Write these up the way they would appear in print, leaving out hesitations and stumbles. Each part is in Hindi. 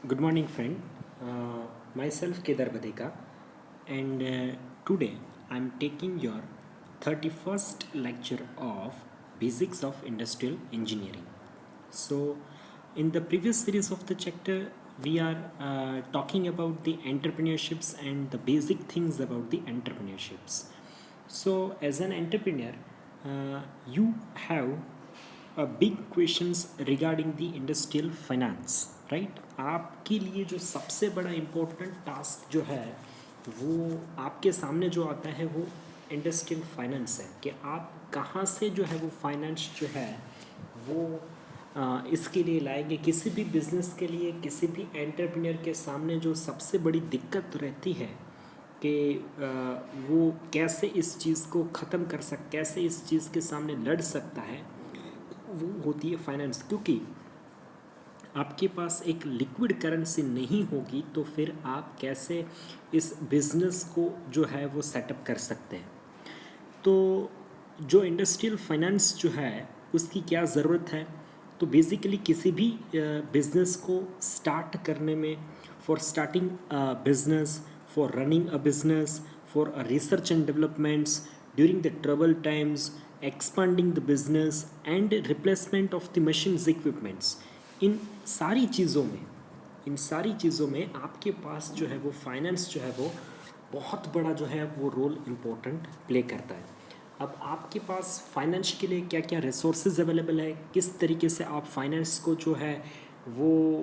Good morning, friend. Myself Kedar Badeka, and today I'm taking your 31st lecture of Basics of Industrial Engineering. So, in the previous series of the chapter, we are talking about the entrepreneurships and the basic things about the entrepreneurships. So, as an entrepreneur, you have big questions regarding the industrial finance, right. आपके लिए जो सबसे बड़ा इम्पोर्टेंट टास्क जो है वो आपके सामने जो आता है वो इंडस्ट्रियल फाइनेंस है कि आप कहाँ से जो है वो फाइनेंस जो है वो इसके लिए लाएंगे। किसी भी बिजनेस के लिए, किसी भी एंटरप्रेन्योर के सामने जो सबसे बड़ी दिक्कत रहती है कि वो कैसे इस चीज़ को ख़त्म कर कैसे इस चीज़ के सामने लड़ सकता है, वो होती है फाइनेंस। क्योंकि आपके पास एक लिक्विड करेंसी नहीं होगी तो फिर आप कैसे इस बिजनेस को जो है वो सेटअप कर सकते हैं। तो जो इंडस्ट्रियल फाइनेंस जो है उसकी क्या ज़रूरत है, तो बेसिकली किसी भी बिजनेस को स्टार्ट करने में, for starting business, for running a business, for research and developments during the trouble times, expanding the business and replacement of the machines equipments, इन सारी चीज़ों में आपके पास जो है वो फाइनेंस जो है वो बहुत बड़ा जो है वो रोल इम्पोर्टेंट प्ले करता है। अब आपके पास फाइनेंस के लिए क्या क्या रिसोर्सेज अवेलेबल है, किस तरीके से आप फाइनेंस को जो है वो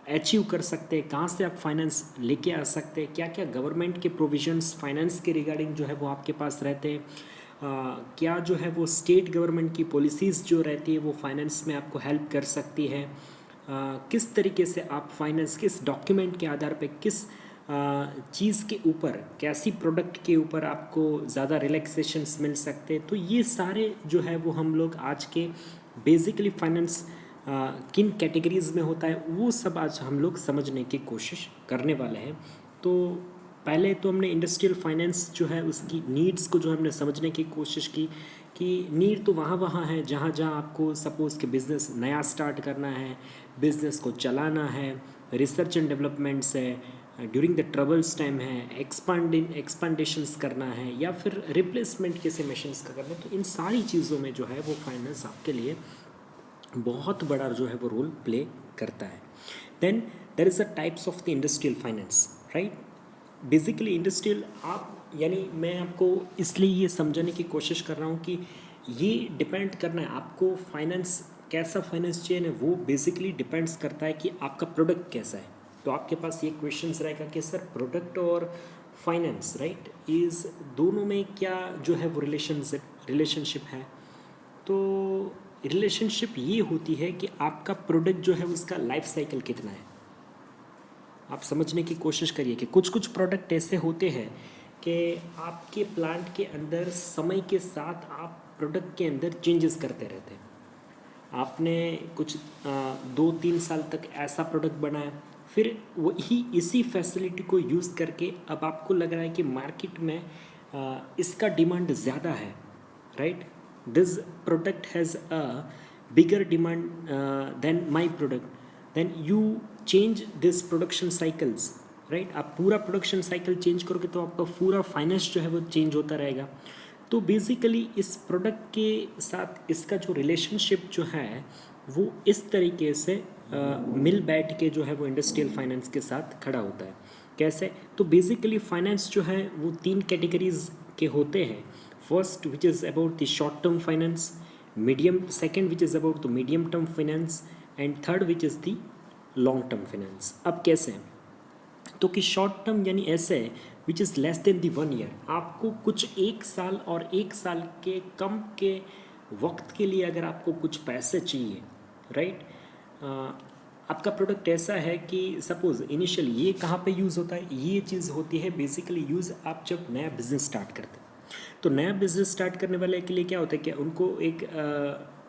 अचीव कर सकते हैं, कहाँ से आप फाइनेंस लेके आ सकते हैं, क्या क्या गवर्नमेंट के प्रोविजंस फाइनेंस के रिगार्डिंग जो है वो आपके पास रहते हैं, क्या जो है वो स्टेट गवर्नमेंट की पॉलिसीज़ जो रहती है वो फाइनेंस में आपको हेल्प कर सकती है, किस तरीके से आप फाइनेंस किस डॉक्यूमेंट के आधार पे किस चीज़ के ऊपर, कैसी प्रोडक्ट के ऊपर आपको ज़्यादा रिलैक्सेशंस मिल सकते हैं। तो ये सारे जो है वो हम लोग आज के बेसिकली फाइनेंस किन कैटेगरीज में होता है वो सब आज हम लोग समझने की कोशिश करने वाले हैं। तो पहले तो हमने इंडस्ट्रियल फाइनेंस जो है उसकी नीड्स को जो हमने समझने की कोशिश की कि नीड तो वहाँ है जहाँ आपको सपोज़ कि बिज़नेस नया स्टार्ट करना है, बिज़नेस को चलाना है, रिसर्च एंड डेवलपमेंट्स है, ड्यूरिंग द ट्रबल्स टाइम है, एक्सपांडेशंस करना है, या फिर रिप्लेसमेंट कैसे मशीन्स का करना है। तो इन सारी चीज़ों में जो है वो फाइनेंस आपके लिए बहुत बड़ा जो है वो रोल प्ले करता है। Then there is a types of the industrial finance, right. Basically industrial आप यानी मैं आपको इसलिए ये समझाने की कोशिश कर रहा हूँ कि ये डिपेंड करना है आपको फाइनेंस, कैसा फाइनेंस चाहिए ना, वो बेसिकली डिपेंड्स करता है कि आपका प्रोडक्ट कैसा है। तो आपके पास ये क्वेश्चंस रहेगा कि सर प्रोडक्ट और फाइनेंस, राइट, इज़ दोनों में क्या जो है वो रिलेशनशिप है। तो रिलेशनशिप ये होती है कि आपका प्रोडक्ट जो है उसका लाइफ साइकिल कितना है। आप समझने की कोशिश करिए कि कुछ कुछ प्रोडक्ट ऐसे होते हैं कि आपके प्लांट के अंदर समय के साथ आप प्रोडक्ट के अंदर चेंजेस करते रहते हैं। आपने कुछ 2-3 साल तक ऐसा प्रोडक्ट बनाया, फिर वही इसी फैसिलिटी को यूज़ करके अब आपको लग रहा है कि मार्केट में इसका डिमांड ज़्यादा है, right. This product has a bigger demand than my product, then you change this production cycles, right. आप पूरा प्रोडक्शन साइकिल चेंज करोगे तो आपका पूरा फाइनेंस जो है वो चेंज होता रहेगा। तो बेसिकली इस प्रोडक्ट के साथ इसका जो रिलेशनशिप जो है वो इस तरीके से मिल बैठ के जो है वो इंडस्ट्रियल फाइनेंस के साथ खड़ा होता है। कैसे, तो बेसिकली फाइनेंस जो है वो 3 कैटेगरीज के होते हैं। First which is about the short term finance, medium, second which is about the medium term finance, and third which is the long term finance. अब कैसे, तो कि शॉर्ट टर्म यानी ऐसे which is less than the 1 year, आपको कुछ 1 साल और 1 साल के कम के वक्त के लिए अगर आपको कुछ पैसे चाहिए, राइट। आपका प्रोडक्ट ऐसा है कि सपोज़ इनिशियल ये कहाँ पे यूज़ होता है, ये चीज़ होती है बेसिकली यूज़ आप जब नया बिज़नेस स्टार्ट करते हैं। तो नया बिज़नेस स्टार्ट करने वाले के लिए क्या होता है कि उनको एक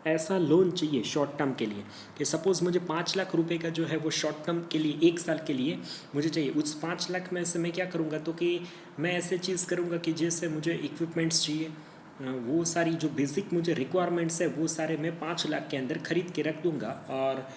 ऐसा लोन चाहिए शॉर्ट टर्म के लिए कि सपोज़ मुझे 5 लाख रुपए का जो है वो शॉर्ट टर्म के लिए 1 साल के लिए मुझे चाहिए। उस 5 लाख में से मैं क्या करूँगा, तो कि मैं ऐसे चीज़ करूँगा कि जैसे मुझे इक्विपमेंट्स चाहिए, वो सारी जो बेसिक मुझे रिक्वायरमेंट्स है वो सारे मैं 5 लाख के अंदर ख़रीद के रख दूँगा, और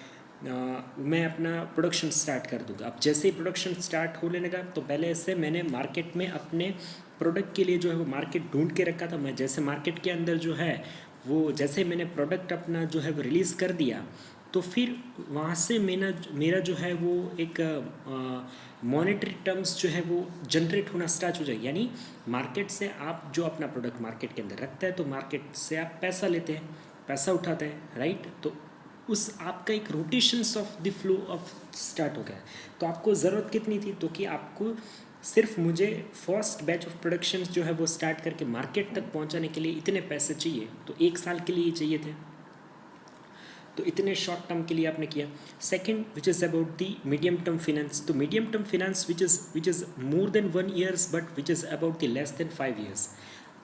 मैं अपना प्रोडक्शन स्टार्ट कर दूंगा। अब जैसे ही प्रोडक्शन स्टार्ट होने लगा तो पहले से मैंने मार्केट में अपने प्रोडक्ट के लिए जो है वो मार्केट ढूंढ के रखा था। मैं जैसे मार्केट के अंदर जो है वो जैसे मैंने प्रोडक्ट अपना जो है वो रिलीज़ कर दिया तो फिर वहाँ से मेरा जो है वो एक मॉनेटरी टर्म्स जो है वो जनरेट होना स्टार्ट हो जाएगी। यानी मार्केट से आप जो अपना प्रोडक्ट मार्केट के अंदर रखते हैं तो मार्केट से आप पैसा लेते हैं, पैसा उठाते हैं, राइट। तो उस आपका एक rotations of the flow of start हो गया। तो आपको ज़रूरत कितनी थी, तो कि आपको सिर्फ मुझे फर्स्ट बैच ऑफ प्रोडक्शन जो है वो स्टार्ट करके मार्केट तक पहुंचाने के लिए इतने पैसे चाहिए, तो 1 साल के लिए ही चाहिए थे। तो इतने शॉर्ट टर्म के लिए आपने किया। Second which is about the medium term finance. तो medium term finance which is more than 1 years but which is about the less than 5 years.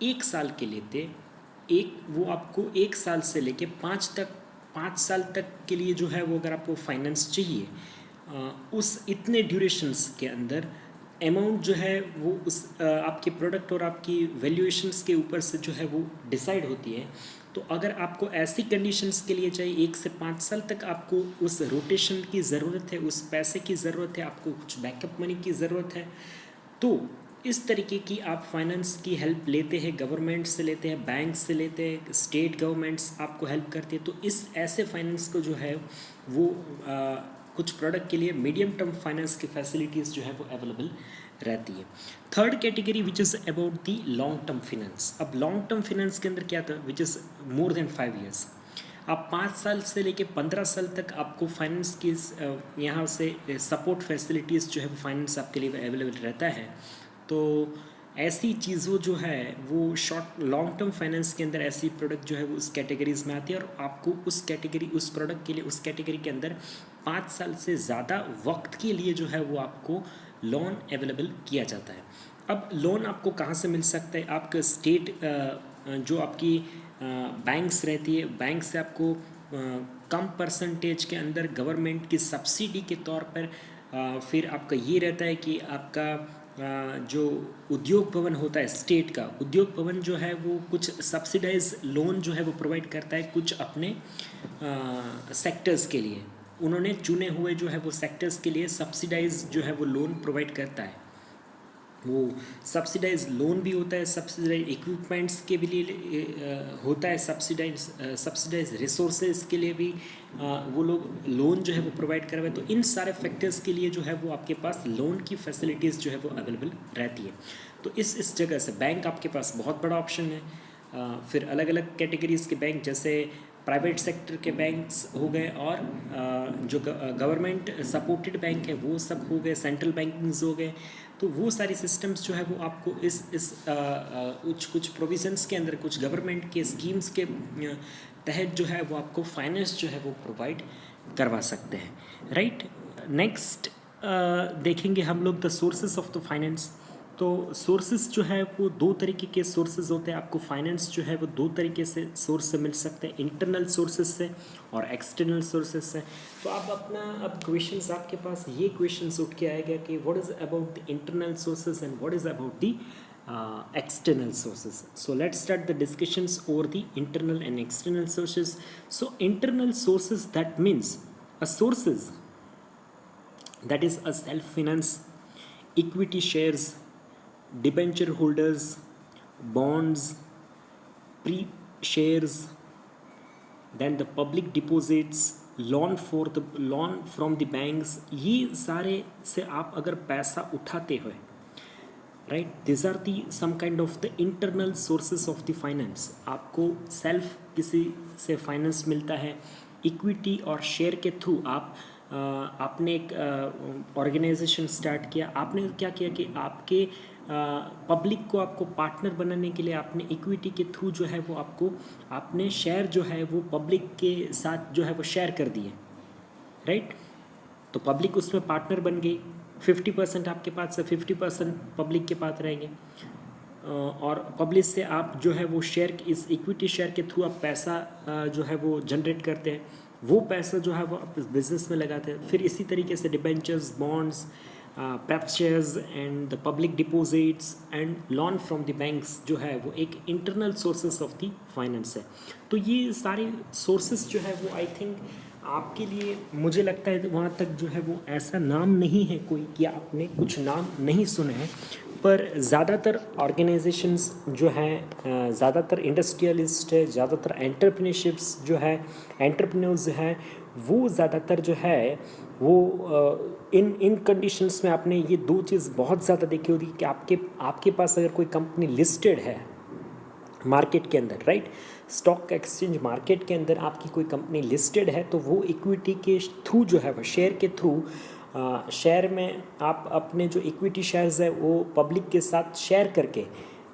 1 साल के लिए थे, वो आपको 1 साल से लेके 5 साल तक के लिए जो है वो अगर आपको फाइनेंस चाहिए, उस इतने ड्यूरेशंस के अंदर अमाउंट जो है वो उस आपके प्रोडक्ट और आपकी वैल्यूएशंस के ऊपर से जो है वो डिसाइड होती है। तो अगर आपको ऐसी कंडीशंस के लिए चाहिए 1 से 5 साल तक आपको उस रोटेशन की ज़रूरत है, उस पैसे की ज़रूरत है, आपको कुछ बैकअप मनी की ज़रूरत है, तो इस तरीके की आप फाइनेंस की हेल्प लेते हैं, गवर्नमेंट से लेते हैं, बैंक से लेते हैं, स्टेट गवर्नमेंट्स आपको हेल्प करती है। तो इस ऐसे फाइनेंस को जो है वो कुछ प्रोडक्ट के लिए मीडियम टर्म फाइनेंस की फैसिलिटीज़ जो है वो अवेलेबल रहती है। Third category which is about the long term finance. अब लॉन्ग टर्म फिनेंस के अंदर क्या था, विच इज़ मोर देन 5 ईयर्स। आप 5 साल से लेके 15 साल तक आपको फाइनेंस की यहाँ से सपोर्ट फैसिलिटीज़ जो है वो फाइनेंस आपके लिए अवेलेबल रहता है। तो ऐसी चीज़ों जो है वो शॉर्ट लॉन्ग टर्म फाइनेंस के अंदर ऐसी प्रोडक्ट जो है वो उस कैटेगरीज में आती है और आपको उस प्रोडक्ट के लिए उस कैटेगरी के अंदर 5 साल से ज़्यादा वक्त के लिए जो है वो आपको लोन अवेलेबल किया जाता है। अब लोन आपको कहाँ से मिल सकता है, आपका स्टेट जो आपकी बैंक्स रहती है, बैंक से आपको कम परसेंटेज के अंदर गवर्नमेंट की सब्सिडी के तौर पर फिर आपका ये रहता है कि आपका जो उद्योग भवन होता है स्टेट का, उद्योग भवन जो है वो कुछ सब्सिडाइज लोन जो है वो प्रोवाइड करता है कुछ अपने सेक्टर्स के लिए। उन्होंने चुने हुए जो है वो सेक्टर्स के लिए सब्सिडाइज जो है वो लोन प्रोवाइड करता है। वो सब्सिडाइज लोन भी होता है, सब्सिडाइज इक्विपमेंट्स के भी लिए होता है, सब्सिडाइज रिसोर्सेज के लिए भी वो लोग लोन जो है वो प्रोवाइड करवाए। तो इन सारे फैक्टर्स के लिए जो है वो आपके पास लोन की फैसिलिटीज़ जो है वो अवेलेबल रहती है। तो इस जगह से बैंक आपके पास बहुत बड़ा ऑप्शन है। फिर अलग अलग कैटेगरीज़ के बैंक जैसे प्राइवेट सेक्टर के बैंक्स हो गए और जो गवर्नमेंट सपोर्टेड बैंक है वो सब हो गए, सेंट्रल बैंकिंग्स हो गए। तो वो सारी सिस्टम्स जो है वो आपको इस कुछ प्रोविजंस के अंदर, कुछ गवर्नमेंट के स्कीम्स के तहत जो है वो आपको फाइनेंस जो है वो प्रोवाइड करवा सकते हैं, राइट। नेक्स्ट देखेंगे हम लोग the sources of the finance. तो सोर्सेज जो है वो 2 तरीके के सोर्सेज होते हैं। आपको फाइनेंस जो है वो 2 तरीके से सोर्स से मिल सकते हैं, इंटरनल सोर्सेज से और एक्सटर्नल सोर्सेज से। तो अब क्वेश्चंस आपके पास ये क्वेश्चंस उठ के आएगा कि what is about the internal sources and what is about the external sources. So let's start the discussions over the internal and external sources. So internal sources, that means a sources that is a self-finance, equity shares, debenture holders, bonds, pre-shares, then the public deposits, loan from the banks। ये सारे से आप अगर पैसा उठाते हो, right, this are the some kind of the internal sources of the finance. आपको सेल्फ किसी से फाइनेंस मिलता है, इक्विटी और शेयर के थ्रू आपने एक ऑर्गेनाइजेशन स्टार्ट किया। आपने क्या किया कि आपके पब्लिक को आपको पार्टनर बनाने के लिए आपने इक्विटी के थ्रू जो है वो आपने शेयर जो है वो पब्लिक के साथ जो है वो शेयर कर दिए, राइट। तो पब्लिक उसमें पार्टनर बन गई, 50% आपके पास से 50% पब्लिक के पास रहेंगे और पब्लिक से आप जो है वो शेयर, इस इक्विटी शेयर के थ्रू आप पैसा जो है वो जनरेट करते हैं। वो पैसा जो है वो आप बिजनेस में लगाते हैं। फिर इसी तरीके से debentures, bonds, pref shares and the public deposits and loan from the banks जो है वो एक internal sources of the finance है। तो ये सारे सोर्सेस जो है वो आई थिंक आपके लिए मुझे लगता है वहाँ तक जो है वो ऐसा नाम नहीं है कोई कि आपने कुछ नाम नहीं सुने हैं, पर ज़्यादातर ऑर्गेनाइजेशंस जो हैं, ज़्यादातर इंडस्ट्रियलिस्ट है, ज़्यादातर एंटरप्रेन्योरशिप्स जो है, एंटरप्रेन्योर्स हैं, वो ज़्यादातर जो है वो इन इन कंडीशंस में आपने ये दो चीज़ बहुत ज़्यादा देखी होगी कि आपके आपके पास अगर कोई कंपनी लिस्टेड है मार्केट के अंदर, राइट, स्टॉक एक्सचेंज मार्केट के अंदर आपकी कोई कंपनी लिस्टेड है, तो वो इक्विटी के थ्रू जो है वो शेयर के थ्रू शेयर में आप अपने जो इक्विटी शेयर्स है वो पब्लिक के साथ शेयर करके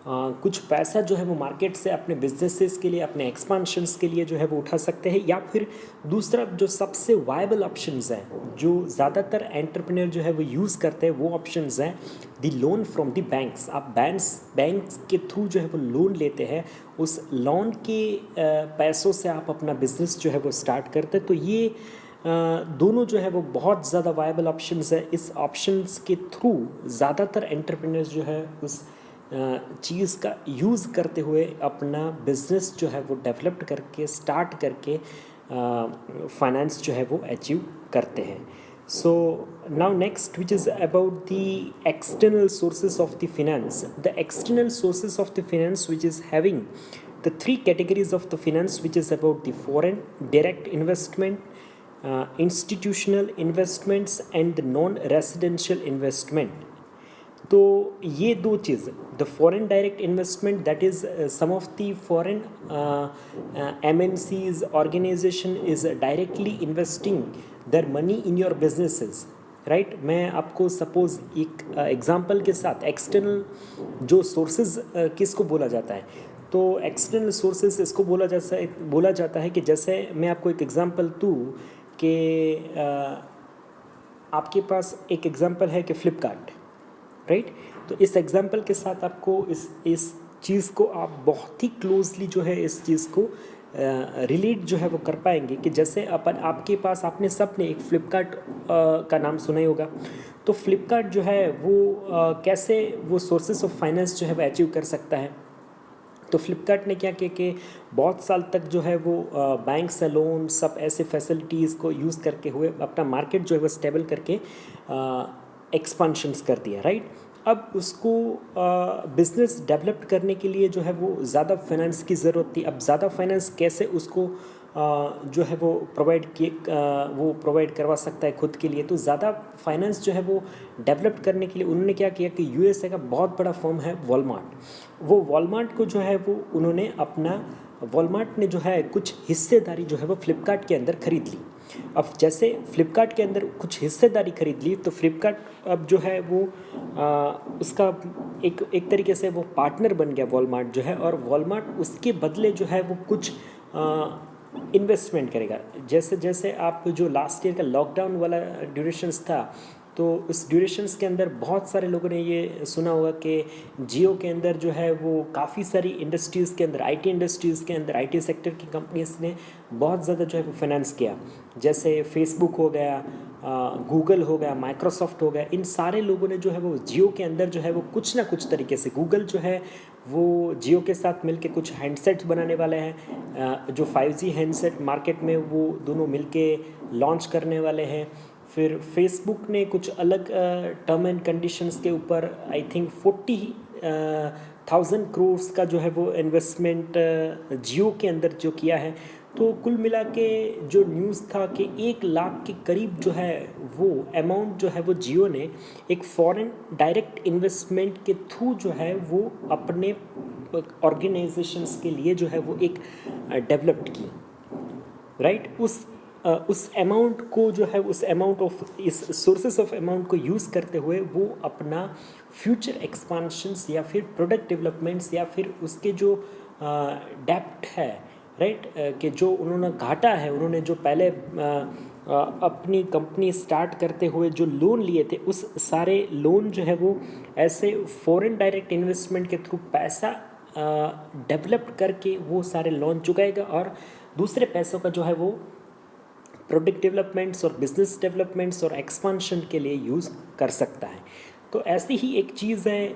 कुछ पैसा जो है वो मार्केट से अपने बिजनेसेस के लिए, अपने एक्सपांशंस के लिए जो है वो उठा सकते हैं। या फिर दूसरा जो सबसे वायबल ऑप्शंस हैं जो ज़्यादातर एंटरप्रेन्योर जो है वो यूज़ करते हैं, वो ऑप्शंस हैं the loan from the banks. आप बैंक्स के थ्रू जो है वो लोन लेते हैं, उस लोन के पैसों से आप अपना बिजनेस जो है वो स्टार्ट करते हैं। तो ये दोनों जो है वो बहुत ज़्यादा वायबल ऑप्शंस है। इस ऑप्शंस के थ्रू ज़्यादातर एंटरप्रेन्योर्स जो है उस चीज़ का यूज़ करते हुए अपना बिजनेस जो है वो डेवलप करके स्टार्ट करके फाइनेंस जो है वो अचीव करते हैं। So now next which is about the external sources of the finance. The external sources of the finance which is having the three categories of the finance, which is about the foreign direct investment, institutional investments and the non-residential investment. तो ये दो चीज़, the foreign direct investment, that is some of the foreign MNCs organisation is directly investing their money in your businesses, right. मैं आपको सपोज एक एग्जांपल के साथ एक्सटर्नल जो सोर्सेज किसको बोला जाता है, तो एक्सटर्नल सोर्सेज इसको बोला जाता है कि जैसे मैं आपको एक एग्जांपल दूँ कि आपके पास एक एग्जांपल है कि फ्लिपकार्ट, राइट। तो इस एग्जांपल के साथ आपको इस चीज़ को आप बहुत ही क्लोजली जो है इस चीज़ को रिलेट जो है वो कर पाएंगे कि जैसे आपके पास आपने सब ने एक फ़्लिपकार्ट का नाम सुना ही होगा। तो फ्लिपकार्ट जो है वो कैसे वो सोर्सेस ऑफ फाइनेंस जो है वो अचीव कर सकता है। तो फ्लिपकार्ट ने क्या किया कि बहुत साल तक जो है वो बैंक से लोन सब ऐसे फैसिलिटीज़ को यूज़ करके हुए अपना मार्केट जो है वो स्टेबल करके एक्सपांशंस कर दिया, राइट। अब उसको बिज़नेस डेवलप करने के लिए जो है वो ज़्यादा फाइनेंस की ज़रूरत थी। अब ज़्यादा फाइनेंस कैसे उसको जो है वो प्रोवाइड करवा सकता है खुद के लिए। तो ज़्यादा फाइनेंस जो है वो डेवलप करने के लिए उन्होंने क्या किया कि USA का बहुत बड़ा फर्म है वॉलमार्ट, वो वॉलमार्ट को जो है वो उन्होंने वॉलमार्ट ने जो है कुछ हिस्सेदारी जो है वो फ्लिपकार्ट के अंदर ख़रीद ली। अब जैसे फ्लिपकार्ट के अंदर कुछ हिस्सेदारी खरीद ली, तो फ्लिपकार्ट अब जो है वो उसका एक तरीके से वो पार्टनर बन गया वॉलमार्ट जो है, और वॉलमार्ट उसके बदले जो है वो कुछ इन्वेस्टमेंट करेगा। जैसे जैसे आप जो लास्ट ईयर का लॉकडाउन वाला ड्यूरेशंस था, तो उस ड्यूरेशंस के अंदर बहुत सारे लोगों ने ये सुना होगा कि जियो के अंदर जो है वो काफ़ी सारी इंडस्ट्रीज़ के अंदर, IT इंडस्ट्रीज़ के अंदर, IT सेक्टर की कंपनीज ने बहुत ज़्यादा जो है वो फाइनेंस किया। जैसे फेसबुक हो गया, गूगल हो गया, माइक्रोसॉफ्ट हो गया, इन सारे लोगों ने जो है वो जियो के अंदर जो है वो कुछ ना कुछ तरीके से, गूगल जो है वो जियो के साथ मिलके कुछ हैंडसेट्स बनाने वाले हैं, जो 5G हैंडसेट मार्केट में वो दोनों मिलके लॉन्च करने वाले हैं। फिर फेसबुक ने कुछ अलग टर्म एंड कंडीशंस के ऊपर आई थिंक 40,000 करोड़ का जो है वो इन्वेस्टमेंट जियो के अंदर जो किया है। तो कुल मिला के जो न्यूज़ था कि 1 लाख के करीब जो है वो अमाउंट जो है वो जियो ने एक फॉरेन डायरेक्ट इन्वेस्टमेंट के थ्रू जो है वो अपने ऑर्गेनाइजेशंस के लिए जो है वो एक डेवलप्ड की, राइट। उस अमाउंट को जो है उस अमाउंट ऑफ इस सोर्सेस ऑफ अमाउंट को यूज़ करते हुए वो अपना फ्यूचर एक्सपांशंस या फिर प्रोडक्ट डेवलपमेंट्स या फिर उसके जो डेप्ट है, राइट, कि जो उन्होंने घाटा है, उन्होंने जो पहले अपनी कंपनी स्टार्ट करते हुए जो लोन लिए थे, उस सारे लोन जो है वो ऐसे फॉरेन डायरेक्ट इन्वेस्टमेंट के थ्रू पैसा डेवलप करके वो सारे लोन चुकाएगा और दूसरे पैसों का जो है वो प्रोडक्ट डेवलपमेंट्स और बिजनेस डेवलपमेंट्स और एक्सपांशन के लिए यूज़ कर सकता है। तो ऐसी ही एक चीज़ है,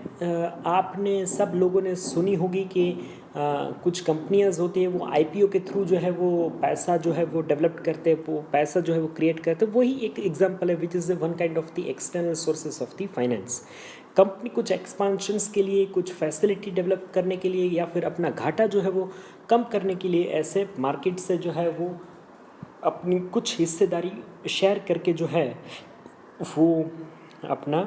आपने सब लोगों ने सुनी होगी कि कुछ कंपनियां होती है वो आईपीओ के थ्रू जो है वो पैसा जो है वो डेवलप करते हैं, वो पैसा जो है वो क्रिएट करते हैं। वही एक एग्जांपल है which is one kind of the external sources of the finance. Company कुछ एक्सपांशंस के लिए, कुछ फैसिलिटी डेवलप करने के लिए, या फिर अपना घाटा जो है वो कम करने के लिए ऐसे मार्केट से जो है वो अपनी कुछ हिस्सेदारी शेयर करके जो है वो अपना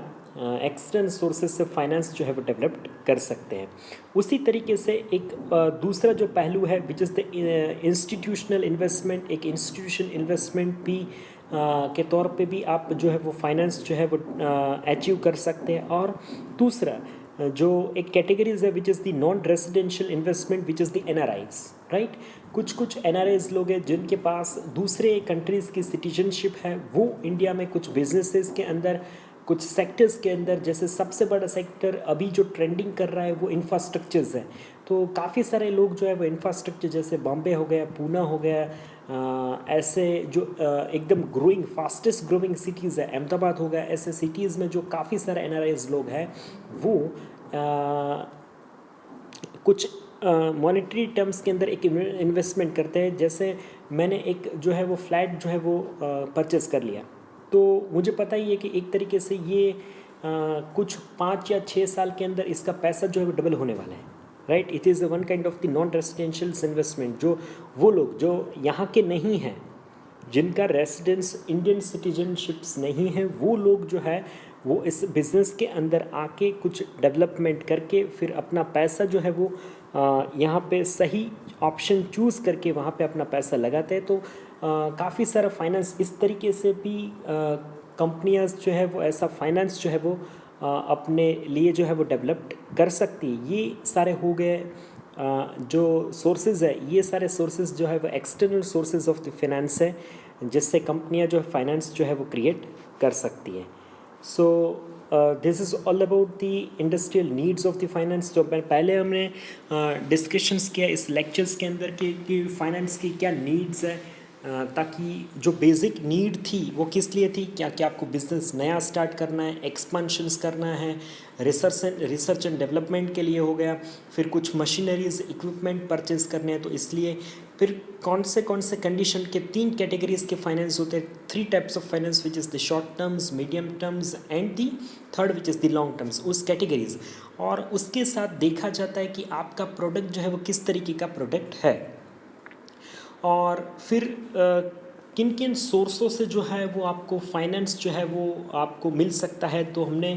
एक्सटर्नल सोर्सेज से फाइनेंस जो है वो डेवलप कर सकते हैं। उसी तरीके से एक दूसरा जो पहलू है which is the institutional investment. एक इंस्टीट्यूशन इन्वेस्टमेंट भी के तौर पे भी आप जो है वो फाइनेंस जो है वो अचीव कर सकते हैं। और दूसरा जो एक कैटेगरीज है which is the non residential investment which is the NRIs, right. कुछ एनआरआईज लोग हैं जिनके पास दूसरे कंट्रीज़ की सिटीजनशिप है, वो इंडिया में कुछ बिजनेसेस के अंदर, कुछ सेक्टर्स के अंदर, जैसे सबसे बड़ा सेक्टर अभी जो ट्रेंडिंग कर रहा है वो इंफ्रास्ट्रक्चर्स है। तो काफ़ी सारे लोग जो है वो इंफ्रास्ट्रक्चर, जैसे बॉम्बे हो गया, पूना हो गया, ऐसे जो एकदम ग्रोइंग फास्टेस्ट ग्रोइंग सिटीज़ है, अहमदाबाद हो गया, ऐसे सिटीज़ में जो काफ़ी सारे एनआरआईज लोग हैं वो कुछ मॉनेटरी टर्म्स के अंदर एक इन्वेस्टमेंट करते हैं। जैसे मैंने एक जो है वो फ्लैट जो है वो परचेस कर लिया, तो मुझे पता ही है कि एक तरीके से ये कुछ 5 या 6 साल के अंदर इसका पैसा जो है वो डबल होने वाला है, right. It is one kind of the non residential investment. जो वो लोग जो यहाँ के नहीं हैं, जिनका रेसिडेंस इंडियन सिटीजनशिप्स नहीं है, वो लोग जो है वो इस बिज़नेस के अंदर आके कुछ डेवलपमेंट करके फिर अपना पैसा जो है वो यहाँ पे सही ऑप्शन चूज़ करके वहाँ पे अपना पैसा लगाते हैं। तो काफ़ी सारा फाइनेंस इस तरीके से भी कंपनियां जो है वो ऐसा फाइनेंस जो है वो अपने लिए जो है वो डेवलप कर सकती है। ये सारे हो गए जो सोर्सेज है, ये सारे सोर्सेज जो है वो external sources of the finance है, जिससे कंपनियां जो है फाइनेंस जो है वो क्रिएट कर सकती हैं। So this is all about the industrial needs of the finance. जो पहले हमने डिस्कशंस किया इस लेक्चर्स के अंदर कि फाइनेंस की क्या नीड्स है, ताकि जो बेसिक नीड थी वो किस लिए थी, क्या क्या आपको बिजनेस नया स्टार्ट करना है, एक्सपेंशंस करना है, रिसर्च एंड डेवलपमेंट के लिए हो गया, फिर कुछ मशीनरीज इक्विपमेंट परचेज करने हैं तो इसलिए, फिर कौन से कंडीशन के 3 कैटेगरीज के फाइनेंस होते हैं, 3 types of finance which is the short terms, medium terms and the third which is the long terms, उस कैटेगरीज। और उसके साथ देखा जाता है कि आपका प्रोडक्ट जो है वो किस तरीके का प्रोडक्ट है, और फिर किन किन सोर्सों से जो है वो आपको फाइनेंस जो है वो आपको मिल सकता है। तो हमने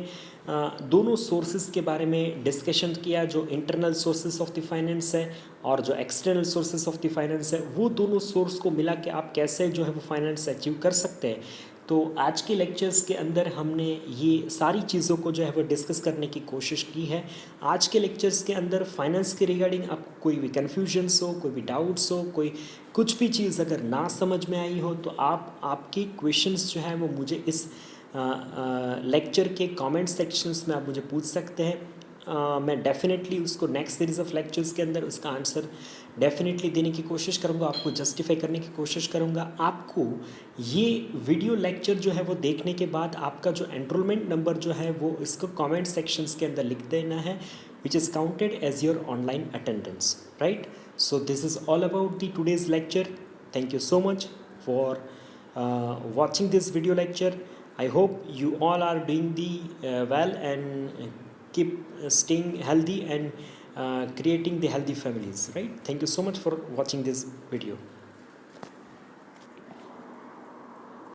दोनों सोर्सेज के बारे में डिस्कशन किया, जो internal sources of the finance है और जो external sources of the finance है, वो दोनों सोर्स को मिला के आप कैसे जो है वो फाइनेंस अचीव कर सकते हैं। तो आज के लेक्चर्स के अंदर हमने ये सारी चीज़ों को जो है वो डिस्कस करने की कोशिश की है। आज के लेक्चर्स के अंदर फाइनेंस के रिगार्डिंग आपको कोई भी कन्फ्यूजन्स हो, कोई भी डाउट्स हो, कोई कुछ भी चीज़ अगर ना समझ में आई हो, तो आपकी क्वेश्चंस जो है वो मुझे इस लेक्चर के कमेंट सेक्शंस में आप मुझे पूछ सकते हैं। मैं डेफिनेटली उसको नेक्स्ट सीरीज़ ऑफ लेक्चर्स के अंदर उसका आंसर डेफिनेटली देने की कोशिश करूँगा, आपको जस्टिफाई करने की कोशिश करूँगा। आपको ये वीडियो लेक्चर जो है वो देखने के बाद आपका जो एनरोलमेंट नंबर जो है वो इसको कमेंट सेक्शंस के अंदर लिख देना है, which is counted as your online attendance, right. So this is all about the today's lecture. Thank you so much for watching this video lecture. I hope you all are doing the well and keep staying healthy and creating the healthy families, right? Thank you so much for watching this video.